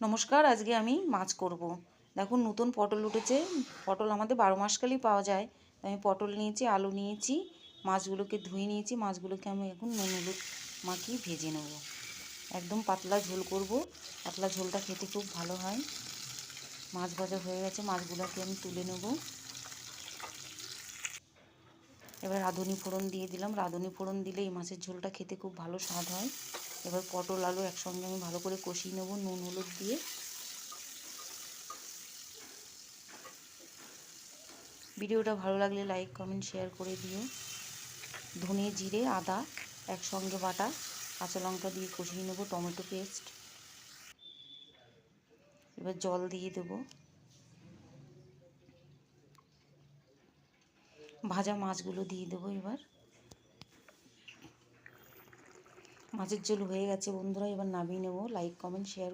নমস্কার, আজকে আমি মাছ করব। দেখুন নতুন পটল উঠেছে। পটল আমাদের 12 মাসকালই পাওয়া যায়। আমি পটল নিয়েছি, আলু নিয়েছি, মাছগুলোকে ধুয়ে নিয়েছি। মাছগুলোকে আমি এখন নুন হলুদ মাখিয়ে ভেজে নেব। একদম পাতলা ঝোল করব। পাতলা ঝোলটা খেতে খুব ভালো হয়। মাছ ভাজা হয়ে গেছে, মাছগুলোকে আমি তুলে নেব। এবার রাঁধুনি ফোড়ন দিয়ে দিলাম। রাঁধুনি ফোড়ন দিলে এই মাছের ঝোলটা খেতে খুব ভালো স্বাদ হয়। এবার পটল আলু একসঙ্গে আমি ভালো করে কষিয়ে নেব নুন হলুদ দিয়ে। ভিডিওটা ভালো লাগলে লাইক কমেন্ট শেয়ার করে দিও। ধনে জিরে আদা একসঙ্গে বাটা, কাঁচা লঙ্কা দিয়ে কষিয়ে নেব, টমেটো পেস্ট। এবার জল দিয়ে দেব। ভাজা মাছগুলো দিয়ে দেবো। এবার মাছের ঝোল হয়ে গেছে বন্ধুরা, এবার নামিয়ে নেব। Like comment share